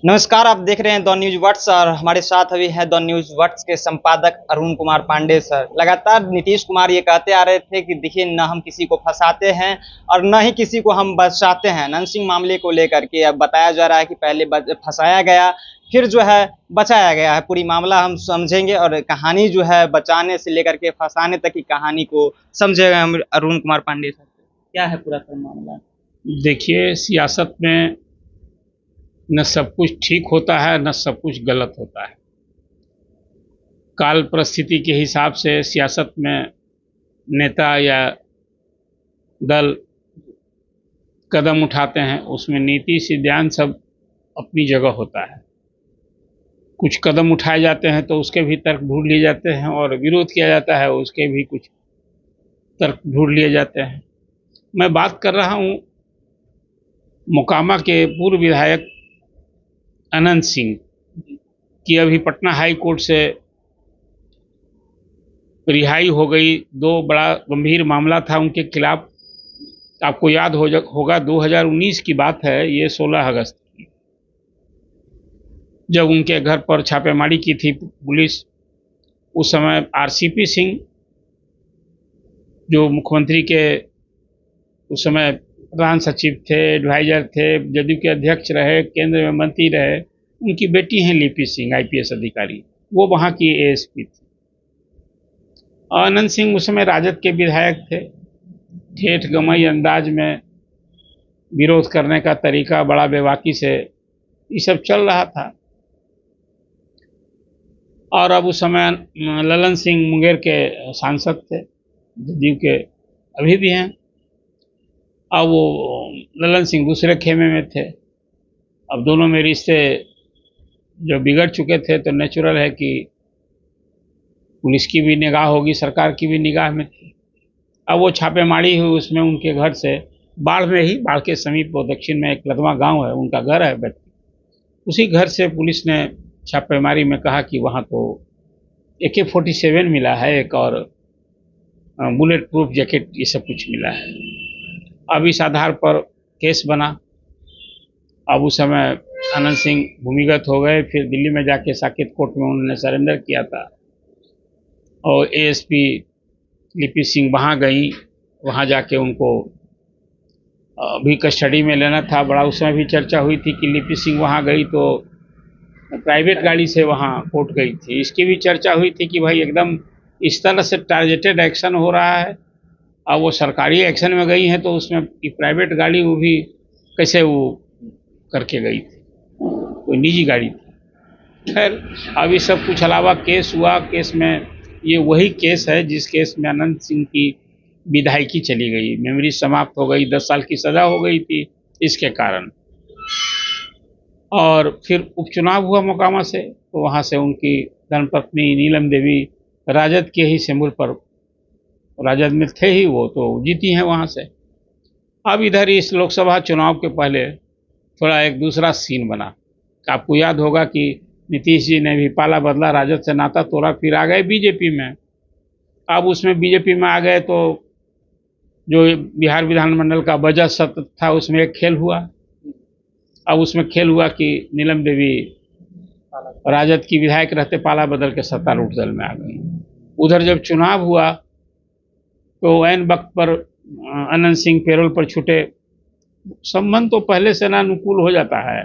नमस्कार, आप देख रहे हैं द न्यूज वर्ड्स और हमारे साथ अभी है द न्यूज वर्ड्स के संपादक अरुण कुमार पांडे सर। लगातार नीतीश कुमार ये कहते आ रहे थे कि देखिए, न हम किसी को फंसाते हैं और न ही किसी को हम बचाते हैं। अनंत सिंह मामले को लेकर के अब बताया जा रहा है कि पहले फंसाया गया, फिर जो है बचाया गया है। पूरी मामला हम समझेंगे और कहानी जो है बचाने से लेकर के फंसाने तक की कहानी को समझेगा हम अरुण कुमार पांडे सर। क्या है पूरा सर मामला? देखिए, सियासत में न सब कुछ ठीक होता है न सब कुछ गलत होता है। काल परिस्थिति के हिसाब से सियासत में नेता या दल कदम उठाते हैं, उसमें नीति सिद्धांत सब अपनी जगह होता है। कुछ कदम उठाए जाते हैं तो उसके भी तर्क ढूंढ लिए जाते हैं, और विरोध किया जाता है उसके भी कुछ तर्क ढूंढ लिए जाते हैं। मैं बात कर रहा हूँ मोकामा के पूर्व विधायक अनंत सिंह की। अभी पटना हाई कोर्ट से रिहाई हो गई। दो बड़ा गंभीर मामला था उनके खिलाफ। आपको याद होगा 2019 की बात है, ये 16 अगस्त की, जब उनके घर पर छापेमारी की थी पुलिस। उस समय आरसीपी सिंह, जो मुख्यमंत्री के उस समय प्रधान सचिव थे, एडवाइजर थे, जदयू के अध्यक्ष रहे, केंद्र में मंत्री रहे, उनकी बेटी हैं लिपि सिंह, आईपीएस अधिकारी, वो वहाँ की एएसपी थी। आनंद सिंह उस समय राजद के विधायक थे। ठेठ गमई अंदाज में विरोध करने का तरीका, बड़ा बेबाकी से ये सब चल रहा था। और अब उस समय ललन सिंह मुंगेर के सांसद थे, जदयू के, अभी भी हैं। अब वो ललन सिंह दूसरे खेमे में थे। अब दोनों में रिश्ते जो बिगड़ चुके थे, तो नेचुरल है कि पुलिस की भी निगाह होगी, सरकार की भी निगाह में थी। अब वो छापेमारी हुई, उसमें उनके घर से बाढ़ के समीप, वो दक्षिण में एक लदवा गांव है, उनका घर है व्यक्ति, उसी घर से पुलिस ने छापेमारी में कहा कि वहाँ तो AK-47 मिला है एक, और बुलेट प्रूफ जैकेट, ये सब कुछ मिला है। अब इस आधार पर केस बना। अब उस समय अनंत सिंह भूमिगत हो गए, फिर दिल्ली में जाके साकेत कोर्ट में उन्होंने सरेंडर किया था, और एएसपी लिपि सिंह वहाँ गई। वहाँ जाके उनको भी कस्टडी में लेना था। बड़ा उस समय भी चर्चा हुई थी कि लिपि सिंह वहाँ गई तो प्राइवेट गाड़ी से वहाँ कोर्ट गई थी। इसकी भी चर्चा हुई थी कि भाई एकदम इस तरह से टारगेटेड एक्शन हो रहा है। अब वो सरकारी एक्शन में गई हैं, तो उसमें प्राइवेट गाड़ी वो भी कैसे वो करके गई थी, कोई निजी गाड़ी थी। खैर, अब ये सब कुछ अलावा केस हुआ। केस में ये वही केस है जिस केस में अनंत सिंह की विधायकी चली गई, मेमोरी समाप्त हो गई, 10 साल की सजा हो गई थी इसके कारण। और फिर उपचुनाव हुआ मोकामा से, तो वहाँ से उनकी धर्मपत्नी नीलम देवी, राजद के ही सिंबल पर, राजद में थे ही वो, तो जीती हैं वहाँ से। अब इधर इस लोकसभा चुनाव के पहले थोड़ा एक दूसरा सीन बना। आपको याद होगा कि नीतीश जी ने भी पाला बदला, राजद से नाता तोड़ा, फिर आ गए बीजेपी में। अब उसमें बीजेपी में आ गए तो जो बिहार विधानमंडल का बजट सत्र था, उसमें एक खेल हुआ। अब उसमें खेल हुआ कि नीलम देवी राजद की विधायक रहते, पाला बदल के सत्तारूढ़ दल में आ गई। उधर जब चुनाव हुआ तो ऐन वक्त पर अनंत सिंह पैरोल पर छूटे। संबंध तो पहले से ना अनुकूल हो जाता है।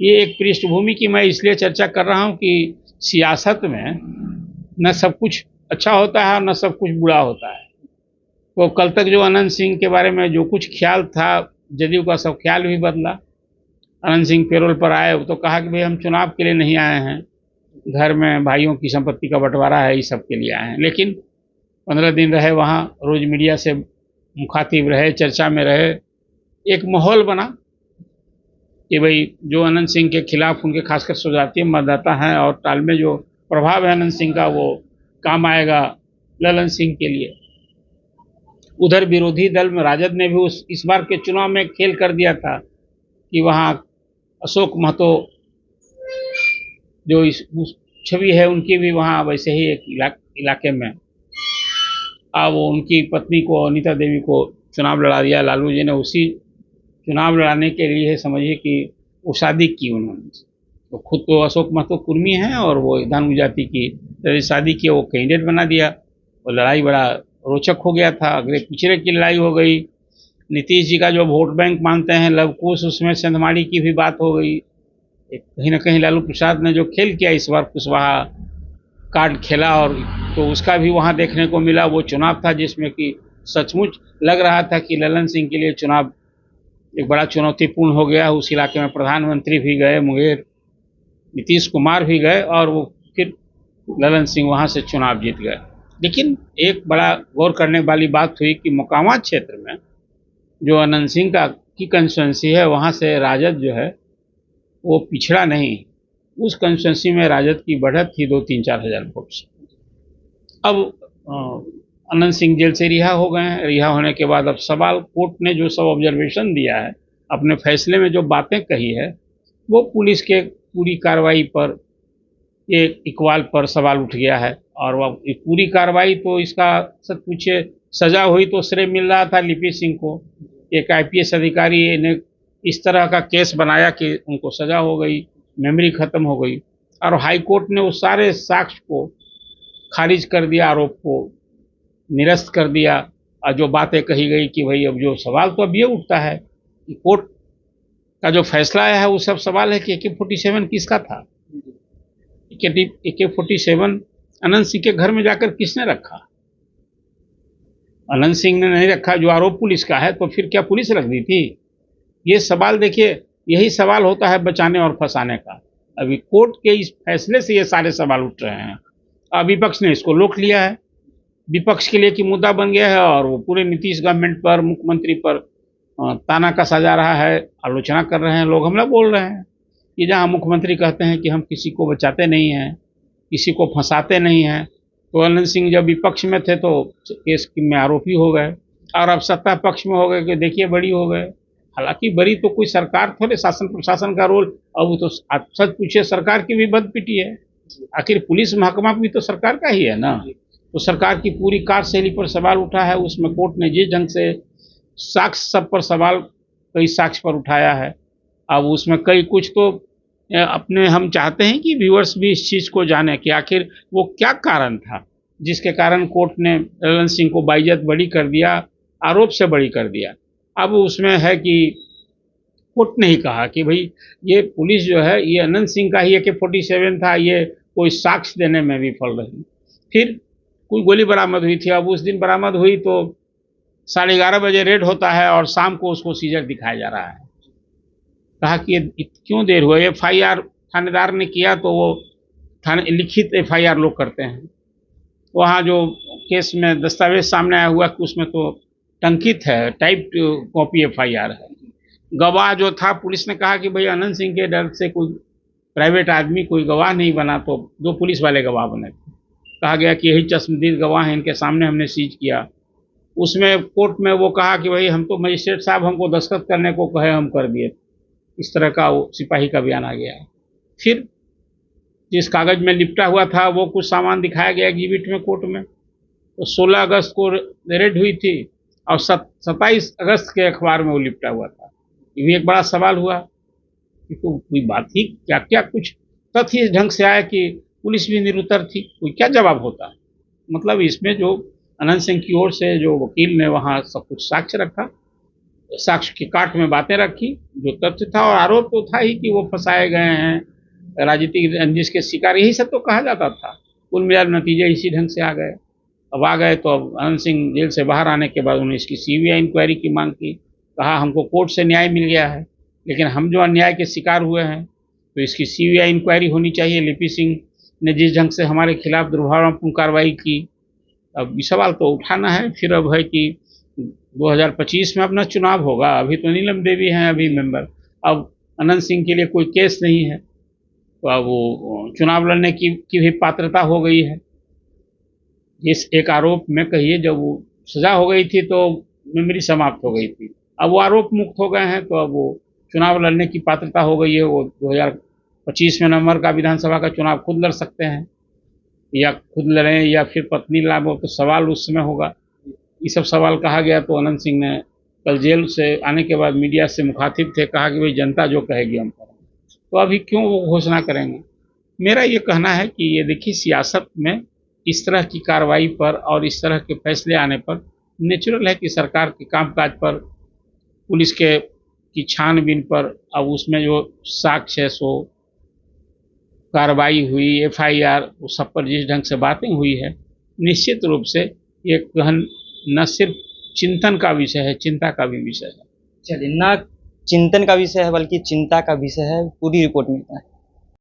ये एक पृष्ठभूमि की मैं इसलिए चर्चा कर रहा हूँ कि सियासत में न सब कुछ अच्छा होता है और न सब कुछ बुरा होता है। तो कल तक जो अनंत सिंह के बारे में जो कुछ ख्याल था, जदयू का सब ख्याल भी बदला। अनंत सिंह पैरोल पर आए तो कहा कि भाई हम चुनाव के लिए नहीं आए हैं, घर में भाइयों की संपत्ति का बंटवारा है, इस सब के लिए आए हैं। लेकिन 15 दिन रहे वहाँ, रोज मीडिया से मुखातिब रहे, चर्चा में रहे। एक माहौल बना कि भाई जो अनंत सिंह के खिलाफ उनके खासकर सुजातीय मतदाता हैं, और टाल में जो प्रभाव है अनंत सिंह का, वो काम आएगा ललन सिंह के लिए। उधर विरोधी दल में राजद ने भी इस बार के चुनाव में खेल कर दिया था कि वहाँ अशोक महतो जो उस छवि है उनकी भी वहाँ वैसे ही एक इलाके में, अब वो उनकी पत्नी को, अनीता देवी को, चुनाव लड़ा दिया लालू जी ने। उसी चुनाव लड़ाने के लिए समझिए कि वो शादी की उन्होंने। तो खुद तो अशोक महतो कुर्मी हैं और वो धानु जाति की शादी की वो कैंडिडेट बना दिया। वो लड़ाई बड़ा रोचक हो गया था, अगले पिछड़े की लड़ाई हो गई। नीतीश जी का जो वोट बैंक मानते हैं लवकुश, उसमें सेंधमाड़ी की भी बात हो गई। कहीं ना कहीं लालू प्रसाद ने जो खेल किया इस बार कुशवाहा कार्ड खेला, और तो उसका भी वहाँ देखने को मिला। वो चुनाव था जिसमें कि सचमुच लग रहा था कि ललन सिंह के लिए चुनाव एक बड़ा चुनौतीपूर्ण हो गया। उस इलाके में प्रधानमंत्री भी गए मुंगेर, नीतीश कुमार भी गए, और वो फिर ललन सिंह वहाँ से चुनाव जीत गए। लेकिन एक बड़ा गौर करने वाली बात हुई कि मोकामा क्षेत्र में जो अनंत सिंह का की कंस्टिट्यूंसी है, वहाँ से राजद जो है वो पिछड़ा नहीं। उस कंस्टिट्यूंसी में राजद की बढ़त थी 2-3-4 हज़ार वोट से। अब अनंत सिंह जेल से रिहा हो गए हैं। रिहा होने के बाद अब सवाल, कोर्ट ने जो सब ऑब्जर्वेशन दिया है, अपने फैसले में जो बातें कही है, वो पुलिस के पूरी कार्रवाई पर, एक इकबाल पर सवाल उठ गया है। और वह पूरी कार्रवाई तो इसका सच पूछे सजा हुई तो श्रेय मिल रहा था लिपि सिंह को। एक आईपीएस अधिकारी ने इस तरह का केस बनाया कि उनको सजा हो गई, मेमोरी खत्म हो गई, और हाई कोर्ट ने उस सारे साक्ष्य को खारिज कर दिया, आरोप को निरस्त कर दिया। और जो बातें कही गई कि भाई अब जो सवाल तो अब ये उठता है कि कोर्ट का जो फैसला आया है वो सब सवाल है कि AK-47 किसका था। AK-47 अनंत सिंह के घर में जाकर किसने रखा? अनंत सिंह ने नहीं रखा। जो आरोप पुलिस का है तो फिर क्या पुलिस रख दी थी? ये सवाल देखिए, यही सवाल होता है बचाने और फंसाने का। अभी कोर्ट के इस फैसले से ये सारे सवाल उठ रहे हैं। अब विपक्ष ने इसको रोक लिया है, विपक्ष के लिए कि मुद्दा बन गया है, और वो पूरे नीतीश गवर्नमेंट पर, मुख्यमंत्री पर ताना कसा जा रहा है, आलोचना कर रहे हैं लोग, हमला बोल रहे हैं कि जहाँ मुख्यमंत्री कहते हैं कि हम किसी को बचाते नहीं हैं, किसी को फंसाते नहीं हैं, तो अनंत सिंह जब विपक्ष में थे तो केस में आरोपी हो गए, और अब सत्ता पक्ष में हो गए कि देखिए बरी हो गए। हालांकि बरी तो कोई सरकार थोड़े, शासन प्रशासन का रोल, अब तो सच पूछे सरकार की भी बदपिटी है। आखिर पुलिस महकमा भी तो सरकार का ही है ना। तो सरकार की पूरी कार्यशैली पर सवाल उठा है। उसमें कोर्ट ने जिस ढंग से साक्ष्य सब पर सवाल, कई साक्ष्य पर उठाया है, अब उसमें कई कुछ तो अपने हम चाहते हैं कि व्यूअर्स भी इस चीज़ को जाने कि आखिर वो क्या कारण था जिसके कारण कोर्ट ने ललन सिंह को बाइज्जत बरी कर दिया, आरोप से बरी कर दिया। अब उसमें है कि कोर्ट ने ही कहा कि भाई ये पुलिस जो है, ये अनंत सिंह का ही AK-47 था, ये कोई साक्ष्य देने में विफल रही। फिर कोई गोली बरामद हुई थी। अब उस दिन बरामद हुई तो 11:30 बजे रेड होता है और शाम को उसको सीजर दिखाया जा रहा है। कहा कि ये क्यों देर हुआ? FIR थानेदार ने किया तो वो थाने लिखित FIR लोग करते हैं, वहाँ जो केस में दस्तावेज सामने आया हुआ कि उसमें तो टंकित है, टाइप कॉपी FIR है। गवाह जो था, पुलिस ने कहा कि भाई अनंत सिंह के डर से कोई प्राइवेट आदमी कोई गवाह नहीं बना, तो 2 पुलिस वाले गवाह बने थे। कहा गया कि यही चश्मदीद गवाह हैं, इनके सामने हमने सीज किया। उसमें कोर्ट में वो कहा कि भाई हम तो मजिस्ट्रेट साहब हमको दस्तखत करने को कहे, हम कर दिए। इस तरह का वो सिपाही का बयान आ गया है। फिर जिस कागज में लिपटा हुआ था वो कुछ सामान दिखाया गया एग्जिबिट में कोर्ट में। तो 16 अगस्त को रेड हुई थी और 27 अगस्त के अखबार में वो लिपटा हुआ था। ये भी एक बड़ा सवाल हुआ कि तो कोई बात ही क्या क्या, कुछ तथ्य इस ढंग से आया कि पुलिस भी निरुत्तर थी, कोई क्या जवाब होता। मतलब इसमें जो अनंत सिंह की ओर से जो वकील ने वहाँ सब कुछ साक्ष्य रखा, साक्ष्य की काट में बातें रखी, जो तथ्य था, और आरोप तो था ही कि वो फंसाए गए हैं, राजनीतिक रंजिश के शिकार, यही सब तो कहा जाता था। कुल मिलाकर नतीजे इसी ढंग से आ गए। अब आ गए तो अब अनंत सिंह जेल से बाहर आने के बाद उन्होंने इसकी CBI इंक्वायरी की मांग की। कहा हमको कोर्ट से न्याय मिल गया है, लेकिन हम जो अन्याय के शिकार हुए हैं तो इसकी CBI इंक्वायरी होनी चाहिए। लिपि सिंह ने जिस ढंग से हमारे खिलाफ दुर्भावनापूर्ण कार्रवाई की, अब ये सवाल तो उठाना है। फिर अब है कि 2025 में अपना चुनाव होगा। अभी तो नीलम देवी हैं अभी मेंबर, अब अनंत सिंह के लिए कोई केस नहीं है, तो अब वो चुनाव लड़ने की भी पात्रता हो गई है। इस एक आरोप में कहिए जब वो सजा हो गई थी तो मेमोरी समाप्त हो गई थी, अब वो आरोप मुक्त हो गए हैं तो अब वो चुनाव लड़ने की पात्रता हो गई है। वो 2025 में नवंबर का विधानसभा का चुनाव खुद लड़ सकते हैं, या खुद लड़ें या फिर पत्नी लाभ हो, तो सवाल उस समय होगा। ये सब सवाल कहा गया। तो अनंत सिंह ने कल जेल से आने के बाद मीडिया से मुखातिब थे, कहा कि भाई जनता जो कहेगी हम करेंगे। तो अभी क्यों वो घोषणा करेंगे। मेरा ये कहना है कि ये देखिए, सियासत में इस तरह की कार्रवाई पर और इस तरह के फैसले आने पर नेचुरल है कि सरकार के कामकाज पर, पुलिस के की छानबीन पर, अब उसमें जो साक्ष्य है, सो कार्रवाई हुई, एफआईआर, उस सब पर जिस ढंग से बातें हुई है, निश्चित रूप से ये गहन न सिर्फ चिंतन का विषय है, चिंता का भी विषय है। चलिए, ना चिंतन का विषय है बल्कि चिंता का विषय है, पूरी रिपोर्ट मिलता है।